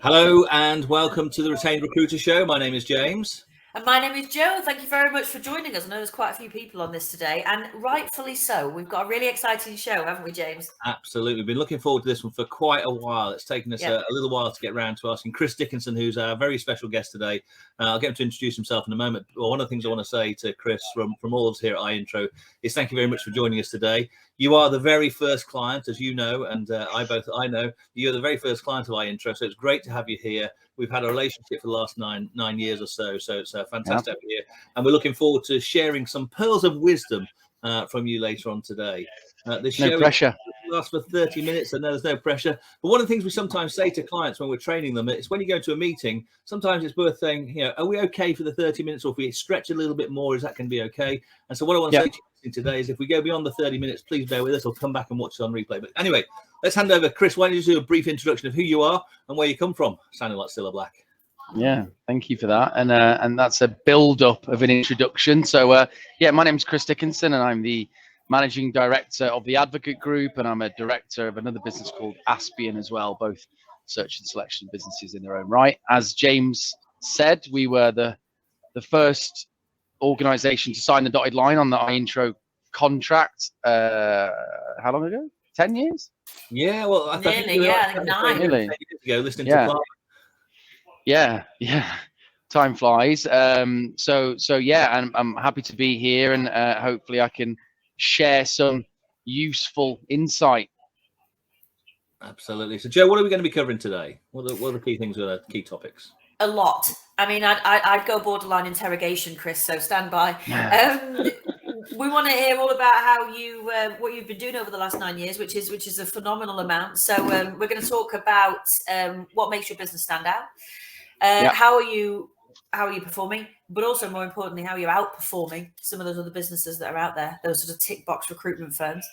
Hello and welcome to the Retained Recruiter Show. My name is James. And my name is Jo. Thank you very much for joining us. I know there's quite a few people on this today, and rightfully so. We've got a really exciting show, haven't we, James? Absolutely. We've been looking forward to this one for quite a while. It's taken us a little while to get around to asking Chris Dickinson, who's our very special guest today. I'll get him to introduce himself in a moment. But one of the things I want to say to Chris from all of us here at iIntro is thank you very much for joining us today. You are the very first client, as you know, and I know you're the very first client of iIntro. So it's great to have you here. We've had a relationship for the last nine years or so. So it's fantastic to have you here. And we're looking forward to sharing some pearls of wisdom from you later on today. The show no pressure. Lasts for 30 minutes, and there's no pressure. But one of the things we sometimes say to clients when we're training them is when you go to a meeting, sometimes it's worth saying, are we okay for the 30 minutes, or if we stretch a little bit more, is that going to be okay? And so what I want to say to you today is if we go beyond the 30 minutes, please bear with us or come back and watch it on replay. But anyway, let's hand over. Chris, why don't you do a brief introduction of who you are and where you come from? Sounding like Cilla Black. Yeah, thank you for that. And that's a build-up of an introduction. So, my name's Chris Dickinson, and I'm the Managing Director of the Advocate Group, and I'm a director of another business called Aspian as well, both search and selection businesses in their own right. As James said, we were the first organisation to sign the dotted line on the iIntro contract. How long ago? 10 years? Yeah, well, I think 9. Years ago, listening to Clark. Yeah. Time flies. So yeah, I'm happy to be here, and hopefully I can share some useful insight. Absolutely. So, Jo, what are we going to be covering today? What are the key things, the key topics? A lot. I mean, I'd go borderline interrogation, Chris, so stand by. We want to hear all about how what you've been doing over the last 9 years, which is a phenomenal amount. So we're going to talk about what makes your business stand out. How are you performing, but also more importantly, how you're outperforming some of those other businesses that are out there, those sort of tick box recruitment firms,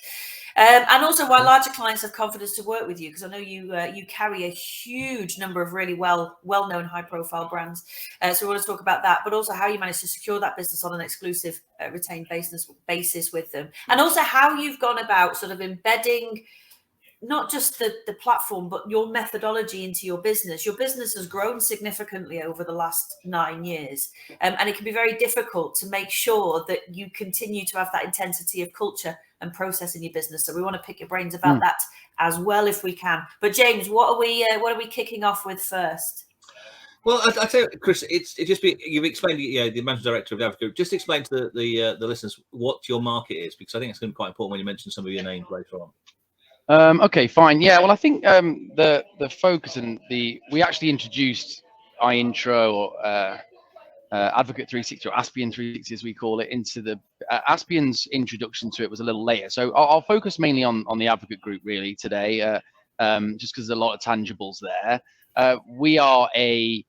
and also why larger clients have confidence to work with you, because I know you carry a huge number of really well-known high profile brands, so we want to talk about that, but also how you managed to secure that business on an exclusive retained basis with them, and also how you've gone about sort of embedding not just the platform, but your methodology into your business. Your business has grown significantly over the last 9 years. And it can be very difficult to make sure that you continue to have that intensity of culture and process in your business. So we want to pick your brains about that as well if we can. But James, what are we kicking off with first? Well, I tell you, Chris, you've explained, the managing director of the Advocate Group. Just explain to the listeners what your market is, because I think it's going to be quite important when you mention some of your names later on. Okay, fine. Yeah, well, I think the focus and we actually introduced iIntro or Advocate 360 or Aspian 360 as we call it into the Aspian's introduction to it was a little later. So I'll focus mainly on the Advocate Group really today, just because there's a lot of tangibles there. We are a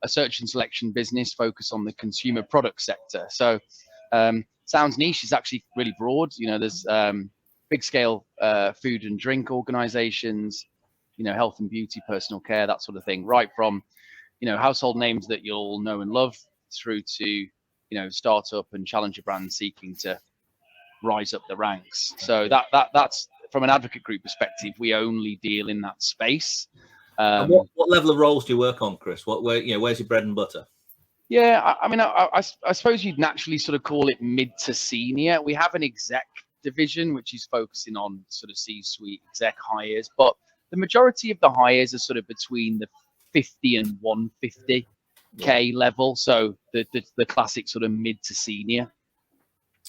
search and selection business focused on the consumer product sector. So sounds niche, is actually really broad. There's big scale food and drink organizations, health and beauty, personal care, that sort of thing, right from household names that you'll know and love through to startup and challenger brands seeking to rise up the ranks. So that's from an Advocate Group perspective, we only deal in that space. And what level of roles do you work on, Chris? Where's your bread and butter? Yeah, I mean, I suppose you'd naturally sort of call it mid to senior. We have an exec division which is focusing on sort of C-suite exec hires, but the majority of the hires are sort of between the 50 and 150k level, so the classic sort of mid to senior.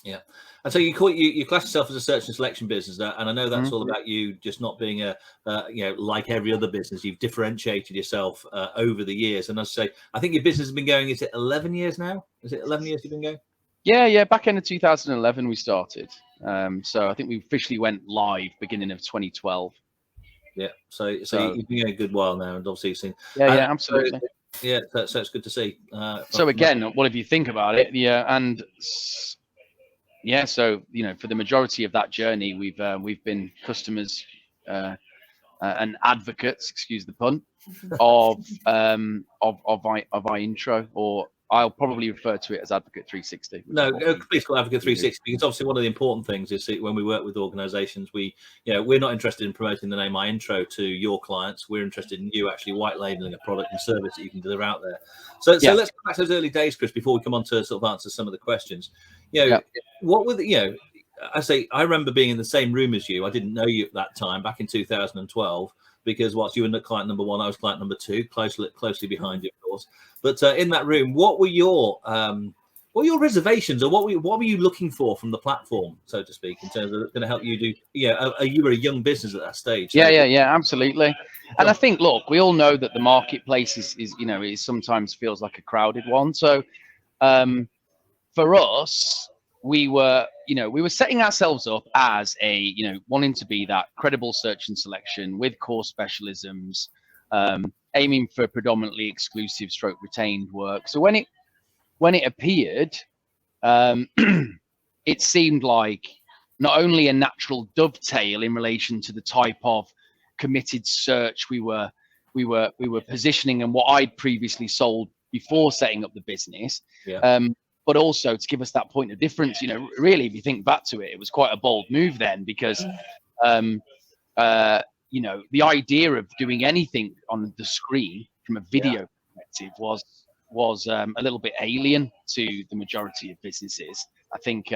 Yeah, and so you class yourself as a search and selection business, and I know that's all about you just not being like every other business. You've differentiated yourself over the years, and I say I think your business has been going. Is it 11 years now? Is it 11 years you've been going? Yeah. Back end of 2011 we started. So I think we officially went live beginning of 2012. Yeah. So you've been going a good while now, and obviously you've seen. Yeah, absolutely. Yeah, so it's good to see. So again, what if you think about it? So for the majority of that journey, we've been customers and advocates, excuse the pun, of iIntro or I'll probably refer to it as Advocate 360. No, please call Advocate 360, because obviously one of the important things is that when we work with organisations, we're not interested in promoting the name iIntro to your clients. We're interested in you actually white labelling a product and service that you can deliver out there. So let's go back to those early days, Chris, before we come on to sort of answer some of the questions. What were the, I remember being in the same room as you. I didn't know you at that time, back in 2012. Because whilst you were client number 1, I was client number 2, closely behind you, of course. But in that room, what were your reservations, or what were you looking for from the platform, so to speak, in terms of going to help you do? You were a young business at that stage. So. Yeah, absolutely. And I think, look, we all know that the marketplace is sometimes feels like a crowded one. So for us, we were setting ourselves up as wanting to be that credible search and selection with core specialisms, aiming for predominantly exclusive / retained work. So when it appeared, it seemed like not only a natural dovetail in relation to the type of committed search we were positioning and what I'd previously sold before setting up the business. But also to give us that point of difference. Really, if you think back to it, it was quite a bold move then, because the idea of doing anything on the screen from a video perspective was a little bit alien to the majority of businesses. I think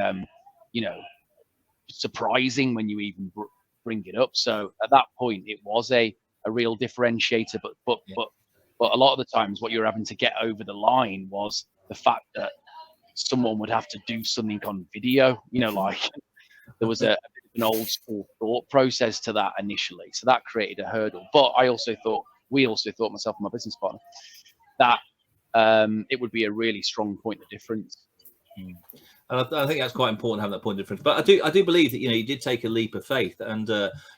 surprising when you even bring it up. So at that point, it was a real differentiator. But a lot of the times, what you're having to get over the line was the fact that someone would have to do something on video, like there was an old school thought process to that initially. So that created a hurdle. But we also thought, myself and my business partner, that it would be a really strong point of difference. And I think that's quite important, having that point of difference. But I do believe that you did take a leap of faith, and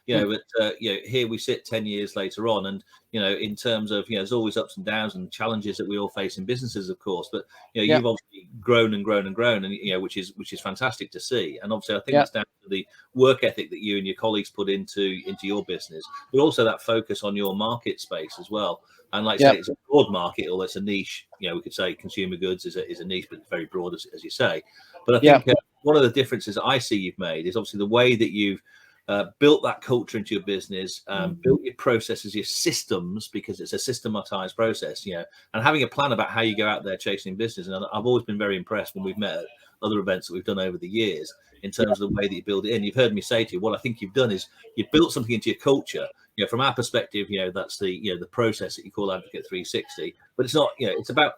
here we sit 10 years later on, and in terms of there's always ups and downs and challenges that we all face in businesses, of course. But you've obviously grown and grown and grown, and which is fantastic to see. And obviously, I think it's down to the work ethic that you and your colleagues put into your business, but also that focus on your market space as well. And like I say, it's a broad market, although it's a niche. We could say consumer goods is a niche, but it's very broad, as you say. But I think one of the differences that I see you've made is obviously the way that you've built that culture into your business, built your processes, your systems, because it's a systematized process, and having a plan about how you go out there chasing business. And I've always been very impressed when we've met at other events that we've done over the years in terms of the way that you build it in. You've heard me say to you, what I think you've done is you've built something into your culture. From our perspective, that's the process that you call Advocate 360. But it's not, it's about,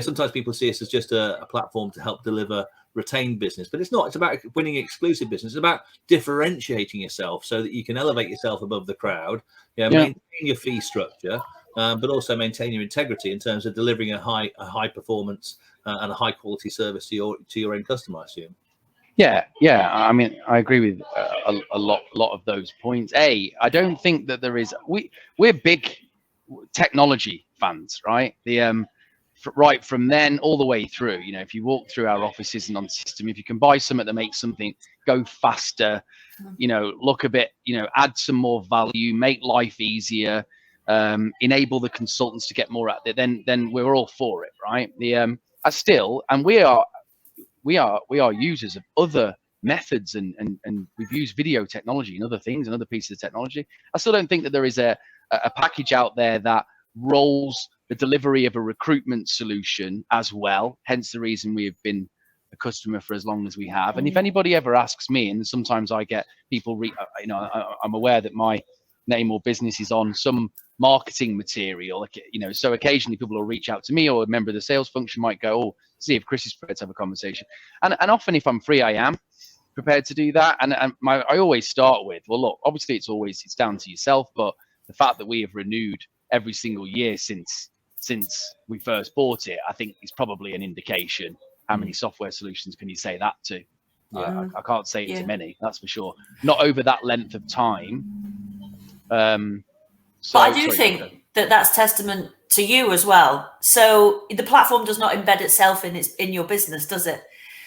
sometimes people see us as just a platform to help deliver retained business, but it's not. It's about winning exclusive business. It's about differentiating yourself so that you can elevate yourself above the crowd, maintain your fee structure, but also maintain your integrity in terms of delivering a high performance and a high quality service to your end customer, I assume. Yeah. I mean, I agree with a lot of those points. I don't think that there is. We're big technology fans, right? Right from then all the way through. If you walk through our offices and on system, if you can buy something that makes something go faster, look a bit, add some more value, make life easier, enable the consultants to get more out there, then we're all for it, right? We are users of other methods, and we've used video technology and other things and other pieces of technology. I still don't think that there is a package out there that rolls the delivery of a recruitment solution as well, hence the reason we have been a customer for as long as we have. And if anybody ever asks me, and sometimes I get people, I'm aware that my name or business is on some marketing material, so occasionally people will reach out to me, or a member of the sales function might go, oh, see if Chris is prepared to have a conversation. And often if I'm free, I am prepared to do that. And I always start with, well, look, obviously it's down to yourself, but the fact that we have renewed every single year since we first bought it, I think is probably an indication. How many software solutions can you say that to? I can't say it to many, that's for sure. Not over that length of time. But I do think that's testament to you as well. So the platform does not embed itself in your business, does it?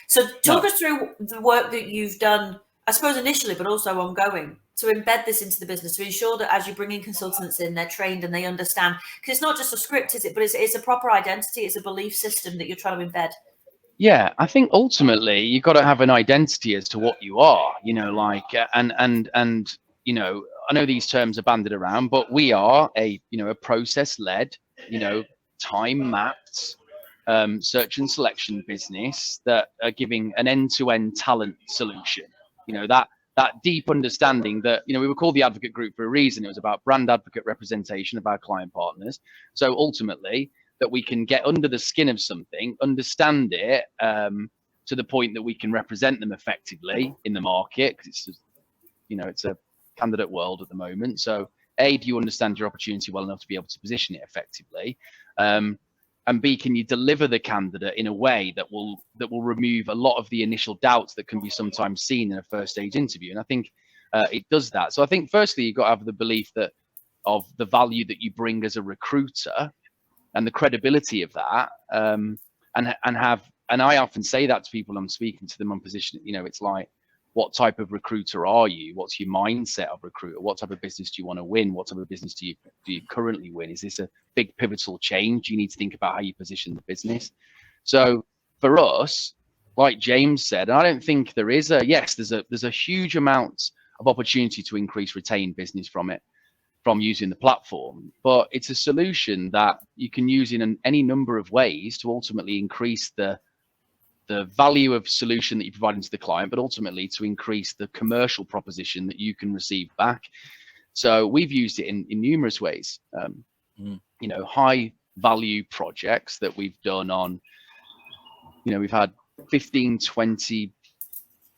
So talk us through the work that you've done, I suppose initially, but also ongoing, to embed this into the business, to ensure that as you bring in consultants in, they're trained and they understand? Because it's not just a script, is it? But it's a proper identity. It's a belief system that you're trying to embed. Yeah, I think ultimately you've got to have an identity as to what you are, and I know these terms are banded around, but we are a process-led, time-mapped search and selection business that are giving an end-to-end talent solution. That deep understanding that, we were called the Advocate Group for a reason. It was about brand advocate representation of our client partners. So ultimately, that we can get under the skin of something, understand it to the point that we can represent them effectively in the market, because it's just, it's a candidate world at the moment. So A, do you understand your opportunity well enough to be able to position it effectively? And B, can you deliver the candidate in a way that will remove a lot of the initial doubts that can be sometimes seen in a first stage interview? And I think it does that. So I think firstly, you've got to have the belief that of the value that you bring as a recruiter and the credibility of that. And I often say that to people I'm speaking to them on position. It's like, what type of recruiter are you? What's your mindset of recruiter? What type of business do you want to win? What type of business do you currently win? Is this a big pivotal change? You need to think about how you position the business. So for us, like James said, I don't think there is there's a huge amount of opportunity to increase retained business from using the platform, but it's a solution that you can use in any number of ways to ultimately increase the value of solution that you provide into the client, but ultimately to increase the commercial proposition that you can receive back. So we've used it in numerous ways. High value projects that we've done on, we've had 15, 20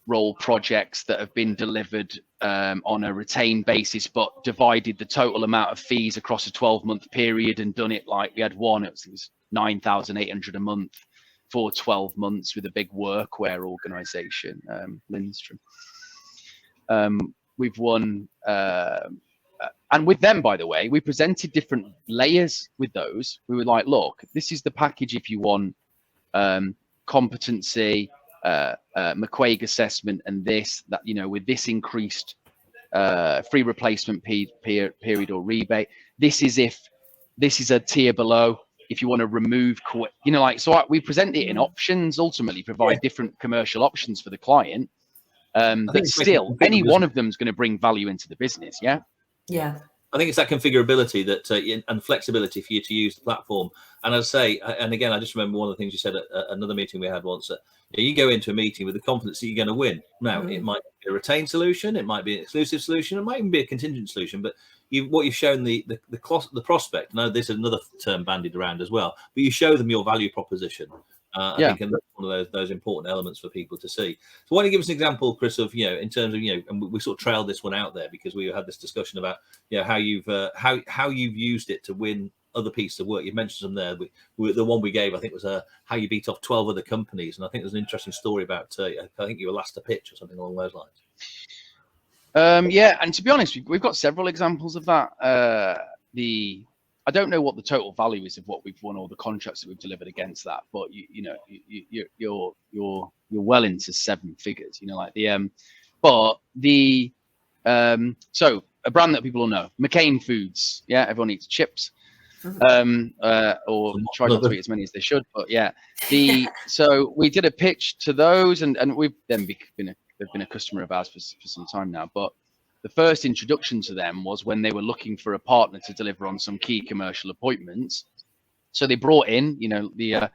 role projects that have been delivered on a retained basis, but divided the total amount of fees across a 12-month period and done it like we had one, it was 9,800 a month for 12 months with a big workwear organization, Lindstrom. We've won, and with them, by the way, we presented different layers with those. We were like, look, this is the package if you want competency, McQuaig assessment, and that, with this increased free replacement period or rebate. This is a tier below if you want to remove, so we present it in options, ultimately provide different commercial options for the client. But still, any one of them is going to bring value into the business. Yeah. I think it's that configurability that and flexibility for you to use the platform. And as I say, and again, I just remember one of the things you said at another meeting we had once, that you go into a meeting with the confidence that you're going to win. Now, it might be a retained solution, it might be an exclusive solution, it might even be a contingent solution, but what you've shown the prospect, now this is another term bandied around as well, but you show them your value proposition. I think and that's one of those important elements for people to see. So why don't you give us an example, Chris, of in terms of and we sort of trailed this one out there because we had this discussion about how you've used it to win other pieces of work. You mentioned some there. The one we gave, I think, was how you beat off 12 other companies, and I think there's an interesting story about. I think you were last to pitch or something along those lines. And to be honest, we've got several examples of that. I don't know what the total value is of what we've won or the contracts that we've delivered against that, but you're well into seven figures. So a brand that people will know, McCain Foods. Yeah, everyone eats chips, or try not to eat as many as they should. But yeah, so we did a pitch to those, and we've then they've been a customer of ours for some time now, but the first introduction to them was when they were looking for a partner to deliver on some key commercial appointments. So they brought in, the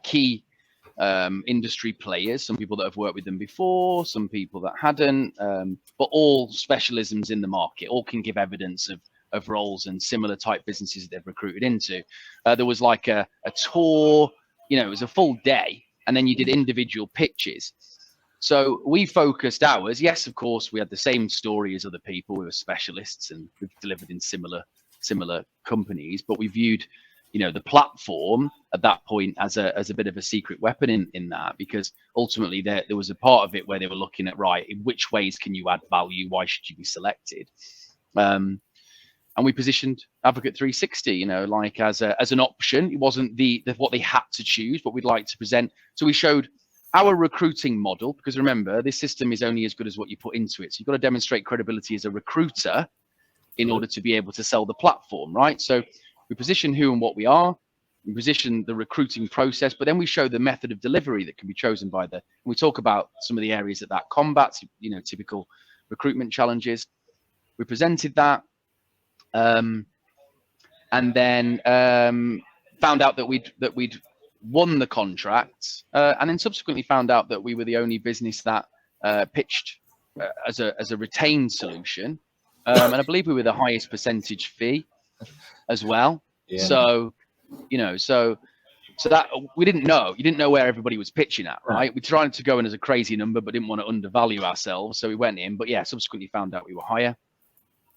key industry players, some people that have worked with them before, some people that hadn't, but all specialisms in the market, all can give evidence of roles and similar type businesses that they've recruited into. There was like a tour, it was a full day, and then you did individual pitches. So we focused ours. Yes, of course, we had the same story as other people. We were specialists and we've delivered in similar companies, but we viewed, the platform at that point as a bit of a secret weapon in that, because ultimately there was a part of it where they were looking at, right, in which ways can you add value? Why should you be selected? And we positioned Advocate 360, as an option. It wasn't what they had to choose, but we'd like to present. So we showed our recruiting model, because remember, this system is only as good as what you put into it. So you've got to demonstrate credibility as a recruiter in order to be able to sell the platform, right? So we position who and what we are, we position the recruiting process, but then we show the method of delivery that can be chosen by the, we talk about some of the areas that combats, typical recruitment challenges. We presented that, and then found out that we'd won the contract, and then subsequently found out that we were the only business that pitched as a retained solution, and I believe we were the highest percentage fee as well. Yeah. So so that you didn't know where everybody was pitching at, right? We tried to go in as a crazy number, but didn't want to undervalue ourselves, so we went in. But yeah, subsequently found out we were higher,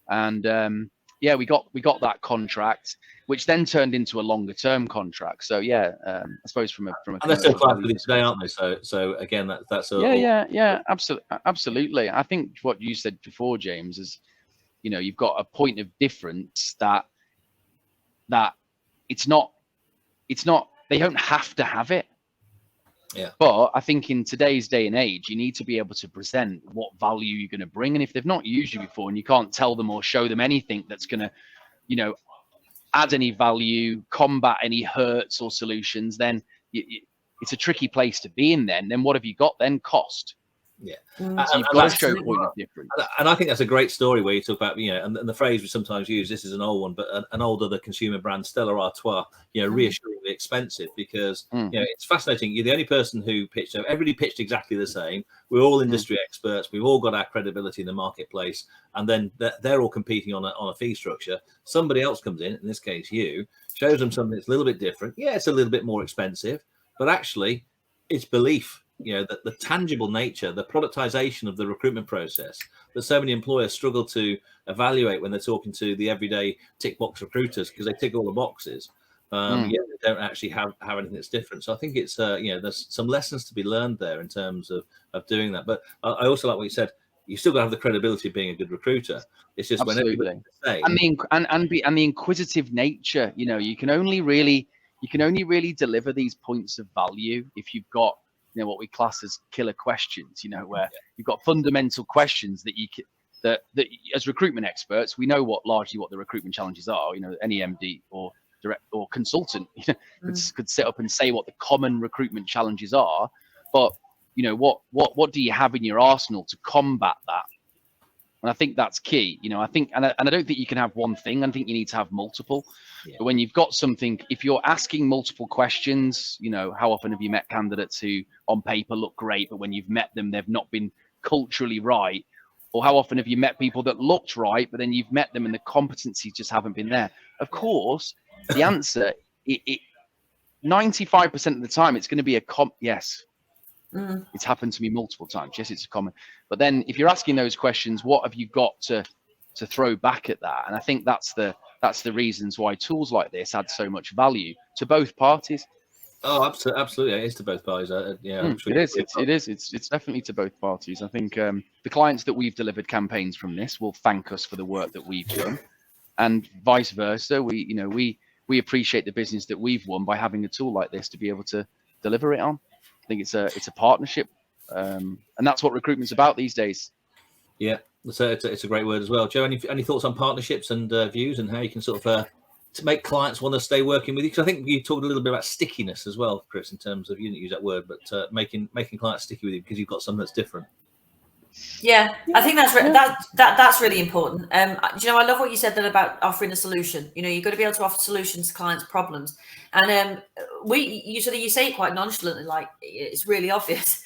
and yeah, we got that contract, which then turned into a longer term contract. So yeah, I suppose from a and they're still clients with you today, aren't they? So again, that's absolutely. I think what you said before, James, is you've got a point of difference that it's not they don't have to have it. Yeah. But I think in today's day and age, you need to be able to present what value you're going to bring. And if they've not used you before and you can't tell them or show them anything that's going to, add any value, combat any hurts or solutions, then it's a tricky place to be in then. Then what have you got then? Cost. Yeah. So you've got to show point of difference. And I think that's a great story where you talk about, and the phrase we sometimes use, this is an old one, but an old other consumer brand, Stella Artois, reassuringly expensive, because, it's fascinating. You're the only person who pitched. Everybody pitched exactly the same. We're all industry experts. We've all got our credibility in the marketplace. And then they're all competing on a fee structure. Somebody else comes in this case, you, shows them something that's a little bit different. Yeah, it's a little bit more expensive, but actually it's belief. The tangible nature, the productization of the recruitment process that so many employers struggle to evaluate when they're talking to the everyday tick box recruiters, because they tick all the boxes. Yet they don't actually have anything that's different. So I think it's there's some lessons to be learned there in terms of doing that. But I also like what you said. You still got to have the credibility of being a good recruiter. It's just absolutely. When everybody's the same, and the inquisitive nature. You can only really deliver these points of value if you've got what we class as killer questions, where you've got fundamental questions that that as recruitment experts, we know largely what the recruitment challenges are. Any MD or direct or consultant could sit up and say what the common recruitment challenges are, but what do you have in your arsenal to combat that? And I think that's key. I think, and I don't think you can have one thing. I think you need to have multiple. Yeah. But when you've got something, if you're asking multiple questions, how often have you met candidates who on paper look great, but when you've met them, they've not been culturally right? Or how often have you met people that looked right, but then you've met them and the competencies just haven't been there? Of course, the answer, 95% of the time, it's going to be yes. It's happened to me multiple times. Yes, it's a common. But then if you're asking those questions, what have you got to throw back at that? And I think that's the reasons why tools like this add so much value to both parties. Oh, absolutely. It is to both parties. It is. It's definitely to both parties. I think the clients that we've delivered campaigns from this will thank us for the work that we've done, and vice versa. We appreciate the business that we've won by having a tool like this to be able to deliver it on. I think it's a partnership, and that's what recruitment's about these days. Yeah, so it's a great word as well. Joe, any thoughts on partnerships and views and how you can sort of to make clients want to stay working with you? Because I think you talked a little bit about stickiness as well, Chris, in terms of, you didn't use that word, but making clients sticky with you because you've got something that's different. Yeah, I think that's really important. I love what you said then about offering a solution. You've got to be able to offer solutions to clients' problems. And you say it quite nonchalantly, like it's really obvious.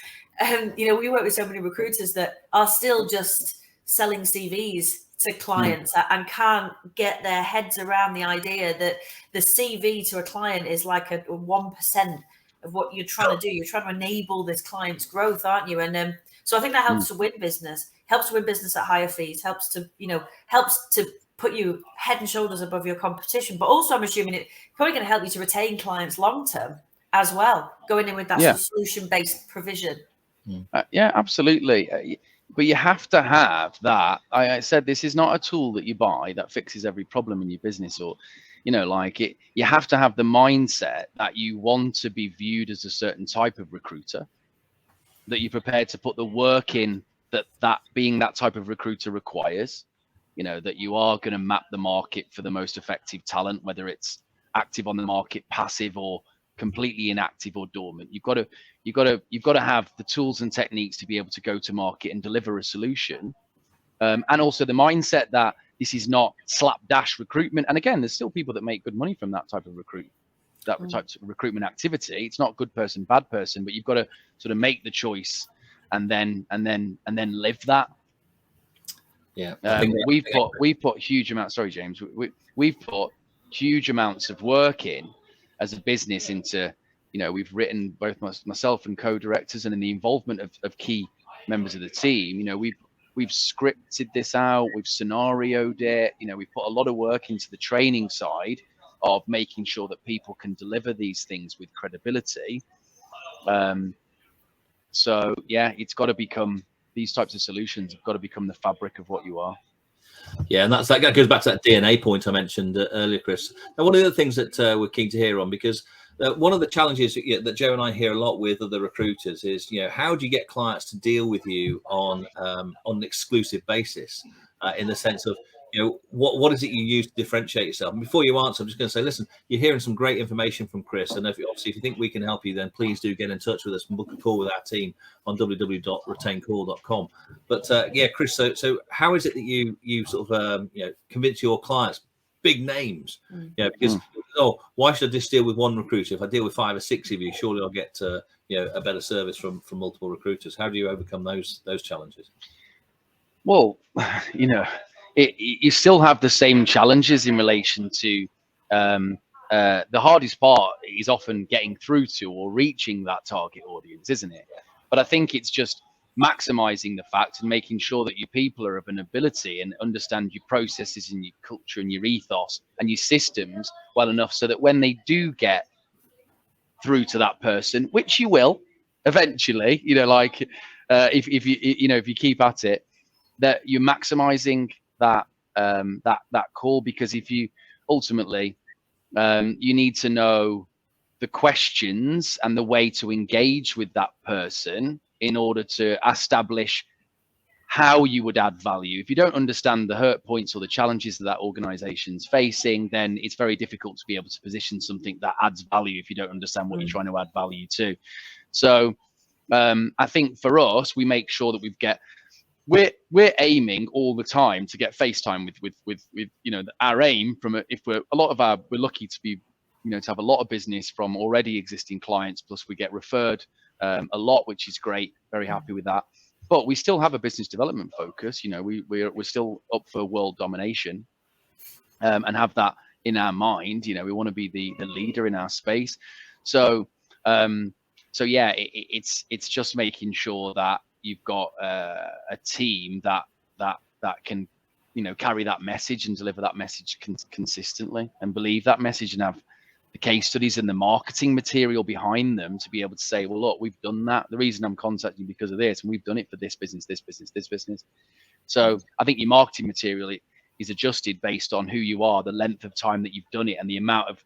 We work with so many recruiters that are still just selling CVs to clients and can't get their heads around the idea that the CV to a client is like a 1% of what you're trying to do. You're trying to enable this client's growth, aren't you? And so I think that helps to win business, at higher fees, helps to put you head and shoulders above your competition. But also, I'm assuming it's probably going to help you to retain clients long term as well, going in with that sort of solution-based provision. Yeah, absolutely. But you have to have that. I said this is not a tool that you buy that fixes every problem in your business, or you have to have the mindset that you want to be viewed as a certain type of recruiter. that you're prepared to put the work in that being that type of recruiter requires. That you are going to map the market for the most effective talent, whether it's active on the market, passive, or completely inactive or dormant. You've got to have the tools and techniques to be able to go to market and deliver a solution, and also the mindset that this is not slapdash recruitment. And again, there's still people that make good money from that type of recruitment activity. It's not good person, bad person, but you've got to sort of make the choice and then live that. Yeah, we've put huge amounts. Sorry, James. We've put huge amounts of work in as a business into. We've written, both myself and co-directors, and in the involvement of key members of the team. We've scripted this out. We've scenarioed it. We've put a lot of work into the training side of making sure that people can deliver these things with credibility. So yeah, it's got to become. These types of solutions have got to become the fabric of what you are. Yeah, and that goes back to that DNA point I mentioned earlier, Chris. Now, one of the other things that we're keen to hear on, because one of the challenges that Joe and I hear a lot with other recruiters is, how do you get clients to deal with you on an exclusive basis, in the sense of, what is it you use to differentiate yourself? And before you answer, I'm just going to say, listen, you're hearing some great information from Chris, and if you think we can help you, then please do get in touch with us and book a call with our team on www.retainedcall.com. But Chris, so how is it that you sort of convince your clients, big names, because why should I just deal with one recruiter? If I deal with 5 or 6 of you, surely I'll get a better service from multiple recruiters. How do you overcome those challenges? Well, you still have the same challenges in relation to the hardest part is often getting through to or reaching that target audience, isn't it? But I think it's just maximizing the fact and making sure that your people are of an ability and understand your processes and your culture and your ethos and your systems well enough so that when they do get through to that person, which you will eventually, if you keep at it, that you're maximizing that call. Because if you ultimately you need to know the questions and the way to engage with that person in order to establish how you would add value. If you don't understand the hurt points or the challenges that organization's facing, then it's very difficult to be able to position something that adds value if you don't understand what you're trying to add value to. So I think for us, we make sure that we're aiming all the time to get FaceTime with our aim we're lucky to be to have a lot of business from already existing clients, plus we get referred a lot, which is great. Very happy with that. But we still have a business development focus. We're still up for world domination, and have that in our mind. We want to be the leader in our space. So yeah, it's just making sure that you've got a team that can carry that message and deliver that message consistently and believe that message and have the case studies and the marketing material behind them to be able to say, well, look, we've done that. The reason I'm contacting you because of this, and we've done it for this business. So I think your marketing material is adjusted based on who you are, the length of time that you've done it, and the amount of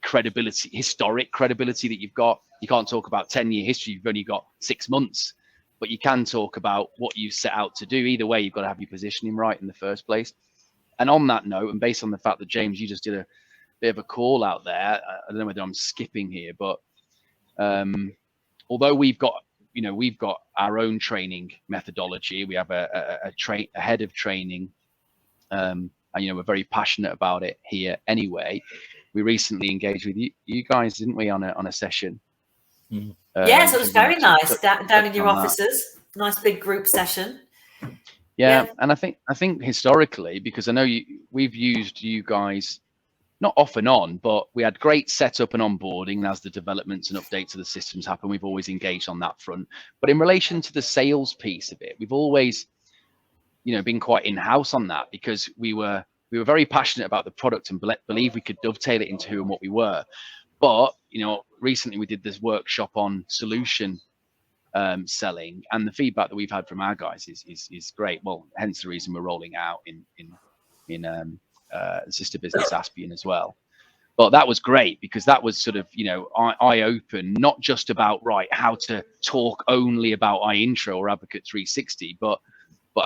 credibility, historic credibility that you've got. You can't talk about 10-year history. You've only got 6 months, but you can talk about what you set out to do. Either way, you've got to have your positioning right in the first place. And on that note, and based on the fact that James, you just did a bit of a call out there, I don't know whether I'm skipping here, but although we've got our own training methodology, we have a head of training, and we're very passionate about it here anyway. We recently engaged with you guys, didn't we, on a session? Yes, it was very nice down in your offices. Nice big group session. Yeah, and I think historically, because I know we've used you guys not off and on, but we had great setup and onboarding. And as the developments and updates of the systems happen, we've always engaged on that front. But in relation to the sales piece of it, we've always, been quite in-house on that, because we were very passionate about the product and believe we could dovetail it into who and what we were. But recently we did this workshop on solution selling, and the feedback that we've had from our guys is great. Well, hence the reason we're rolling out in sister business Aspian as well. But that was great because that was sort of, you know, eye open, not just about how to talk only about iIntro or Advocate 360, but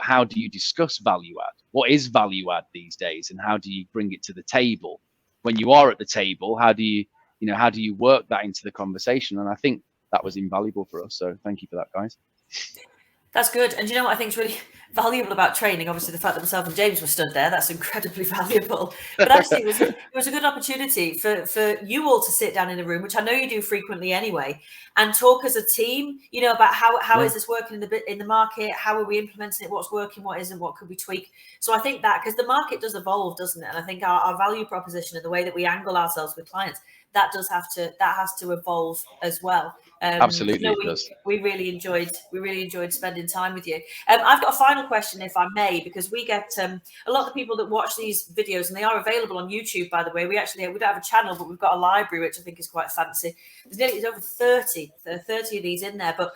how do you discuss value add? What is value add these days, and how do you bring it to the table? When you are at the table, how do you work that into the conversation? And I think that was invaluable for us. So thank you for that, guys. That's good. And you know what I think is really valuable about training? Obviously, the fact that myself and James were stood there, that's incredibly valuable. But actually, it was a good opportunity for you all to sit down in a room, which I know you do frequently anyway, and talk as a team, you know, about how is this working in the market? How are we implementing it? What's working? What isn't? What could we tweak? So I think that, because the market does evolve, doesn't it? And I think our value proposition and the way that we angle ourselves with clients, that has to evolve as well. Absolutely, no, it does. We really enjoyed spending time with you. I've got a final question, if I may, because we get a lot of the people that watch these videos, and they are available on YouTube, by the way. We don't have a channel, but we've got a library, which I think is quite fancy. There's over 30 of these in there. But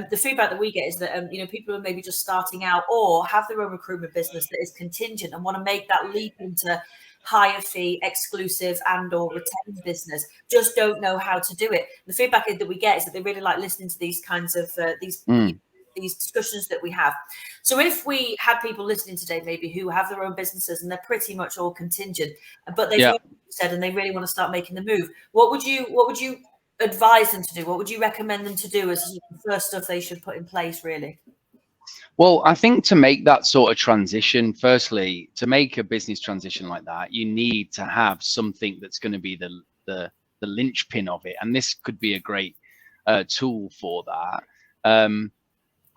the feedback that we get is that you know, people who are maybe just starting out or have their own recruitment business that is contingent and want to make that leap into higher fee, exclusive and or retained business, just don't know how to do it. The feedback that we get is that they really like listening to these kinds of these discussions that we have. So if we had people listening today, maybe who have their own businesses and they're pretty much all contingent, but they've said and they really want to start making the move, what would you advise them to do? What would you recommend them to do as the first stuff they should put in place, really? Well, I think to make that sort of transition, firstly, to make a business transition like that, you need to have something that's going to be the linchpin of it. And this could be a great tool for that.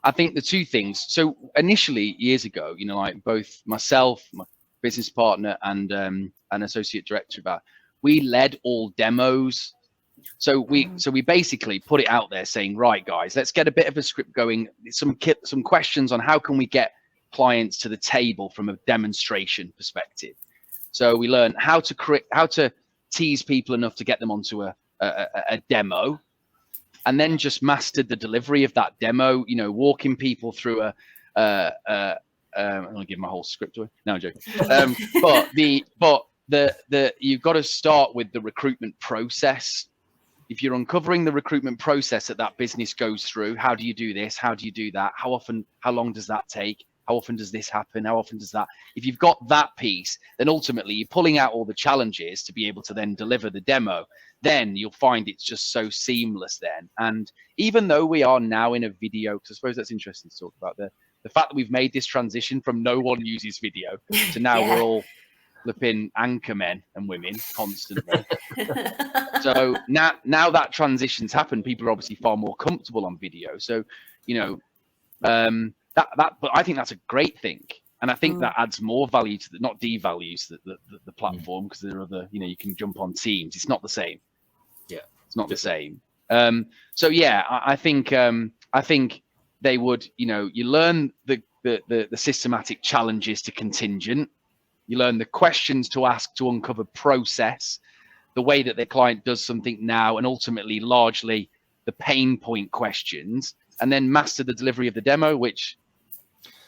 I think the two things. So initially, years ago, you know, like both myself, my business partner, and an associate director of that, we led all demos. So we basically put it out there saying, right, guys, let's get a bit of a script going, some questions on how can we get clients to the table from a demonstration perspective. So we learned how to tease people enough to get them onto a demo, and then just mastered the delivery of that demo, you know, walking people through I'm gonna give my whole script away. No, I'm joking. But you've got to start with the recruitment process. If you're uncovering the recruitment process that business goes through, how do you do this? How do you do that? How long does that take? How often does this happen? How often does that? If you've got that piece, then ultimately you're pulling out all the challenges to be able to then deliver the demo. Then you'll find it's just so seamless then. And even though we are now in a video, because I suppose that's interesting to talk about, the fact that we've made this transition from no one uses video to now we're all flipping anchor men and women constantly. So now that transition's happened, people are obviously far more comfortable on video. So, you know, but I think that's a great thing. And I think that adds more value to not devalues the platform, because there are other, you know, you can jump on Teams. It's not the same. Yeah, it's not the same. So yeah, I think they would, you know, you learn the systematic challenges to contingent. You learn the questions to ask to uncover process, the way that the client does something now, and ultimately largely the pain point questions, and then master the delivery of the demo, which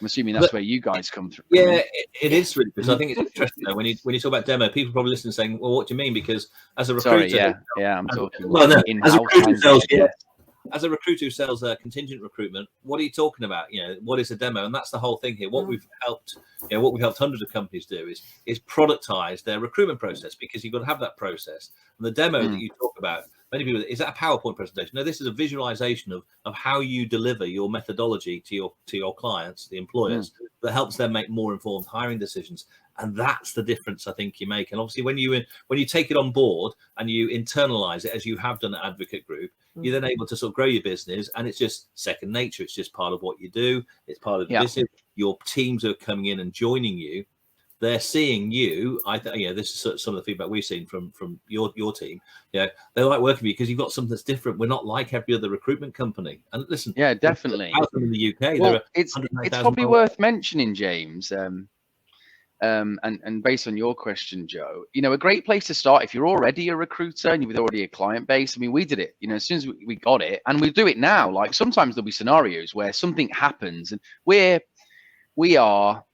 I'm assuming that's where you guys come through. Yeah, it is really, because I think it's interesting though, when you talk about demo, people probably listen saying, well, what do you mean? Because as a recruiter, I'm talking as a recruiter who sells contingent recruitment, what are you talking about? You know, what is a demo? And that's the whole thing here. What we've helped hundreds of companies do is productize their recruitment process, because you've got to have that process. And the demo that you talk about, many people, is that a PowerPoint presentation? No, this is a visualization of how you deliver your methodology to your clients, the employers, that helps them make more informed hiring decisions. And that's the difference I think you make. And obviously when you take it on board and you internalize it, as you have done at Advocate Group, you're then able to sort of grow your business, and it's just second nature. It's just part of what you do. It's part of the business. Your teams are coming in and joining you. They're seeing you. This is some of the feedback we've seen from your team. Yeah, they like working with you because you've got something that's different. We're not like every other recruitment company. And listen, yeah, definitely. In the UK, well, it's probably worth mentioning, James. And based on your question, Joe, you know, a great place to start if you're already a recruiter and you've already a client base. I mean, we did it, you know, as soon as we got it, and we do it now. Like sometimes there'll be scenarios where something happens and we are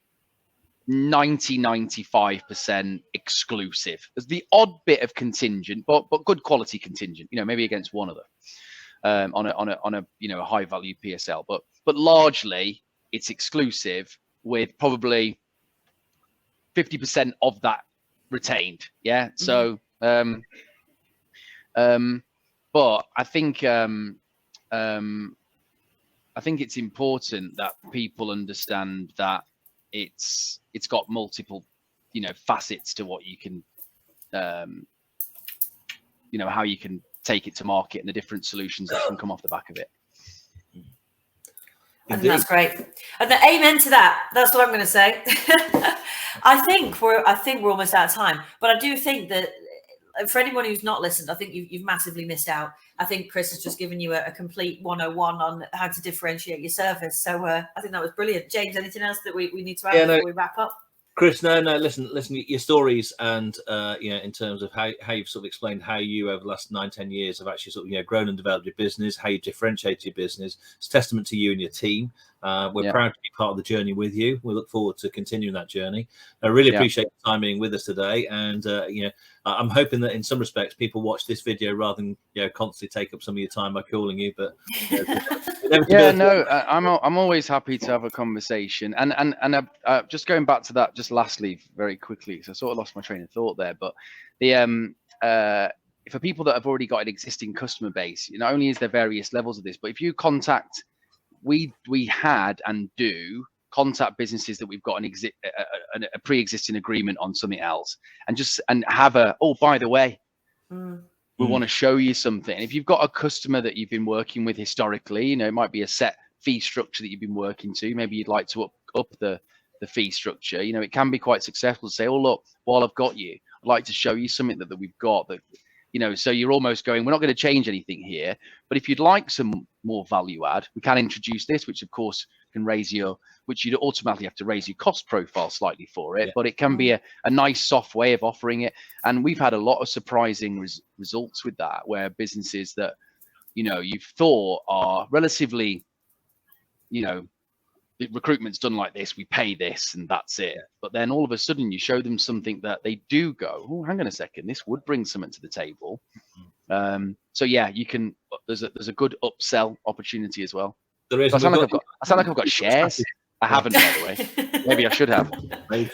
95% exclusive. There's the odd bit of contingent, but good quality contingent, maybe against one other on a a high value PSL, but largely it's exclusive with probably 50% of that retained. Yeah. So but I think it's important that people understand that it's got multiple facets to what you can how you can take it to market and the different solutions that can come off the back of it. I think that's great. And the amen to that. That's what I'm going to say. I think we're almost out of time, but I do think that for anyone who's not listened, I think you've massively missed out. I think Chris has just given you a complete 101 on how to differentiate your service. So I think that was brilliant. James, anything else that we need to add before we wrap up? Chris, no, listen, your stories and in terms of how you've sort of explained how you over the last 9-10 years have actually sort of grown and developed your business, how you differentiate your business. It's testament to you and your team. We're proud to be part of the journey with you. We look forward to continuing that journey. I really appreciate your time being with us today, and I'm hoping that in some respects people watch this video rather than constantly take up some of your time by calling you. But I'm always happy to have a conversation. And just going back to that, just lastly, very quickly, because I sort of lost my train of thought there. But the for people that have already got an existing customer base, not only is there various levels of this, but if you contact, we had and do contact businesses that we've got a pre-existing agreement on something else, and have by the way, we want to show you something. If you've got a customer that you've been working with historically, it might be a set fee structure that you've been working to. Maybe you'd like to up the fee structure. It can be quite successful to say, oh look, while I've got you, I'd like to show you something that we've got that. So you're almost going, we're not going to change anything here, but if you'd like some more value add, we can introduce this, which of course can which you'd automatically have to raise your cost profile slightly for it, but it can be a nice soft way of offering it. And we've had a lot of surprising results with that, where businesses that, you've thought are relatively, the recruitment's done like this, we pay this and that's it. But then all of a sudden you show them something that they do go, oh, hang on a second, this would bring something to the table. So yeah, you can, there's a good upsell opportunity as well. There is. I sound like I've got shares. I haven't, by the way. Maybe I should have. We've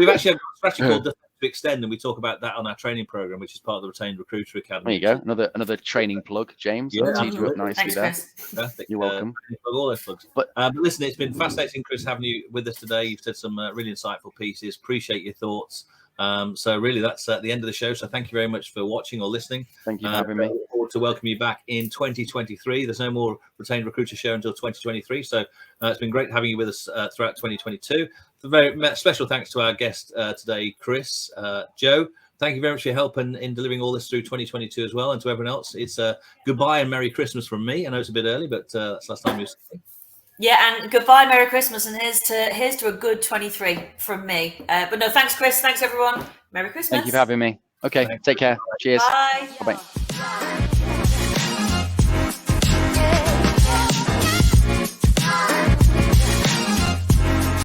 actually got a strategy called to Extend, and we talk about that on our training program, which is part of the Retained Recruiter Academy. There you go, another training plug, James. I'll teach you up nicely. Thanks, there. You're welcome. All those plugs. But listen, it's been fascinating, Chris, having you with us today. You've said some really insightful pieces. Appreciate your thoughts. So really, that's the end of the show. So thank you very much for watching or listening. Thank you for having me. I look forward to welcome you back in 2023. There's no more Retained Recruiter show until 2023. So it's been great having you with us throughout 2022. A very special thanks to our guest today, Chris. Joe, thank you very much for your help in delivering all this through 2022 as well. And to everyone else, it's goodbye and Merry Christmas from me. I know it's a bit early, but that's last time you were. Yeah, and goodbye, Merry Christmas, and here's to a good 23 from me. But no, thanks, Chris. Thanks, everyone. Merry Christmas. Thank you for having me. Okay, take care. Cheers. Bye. Bye-bye.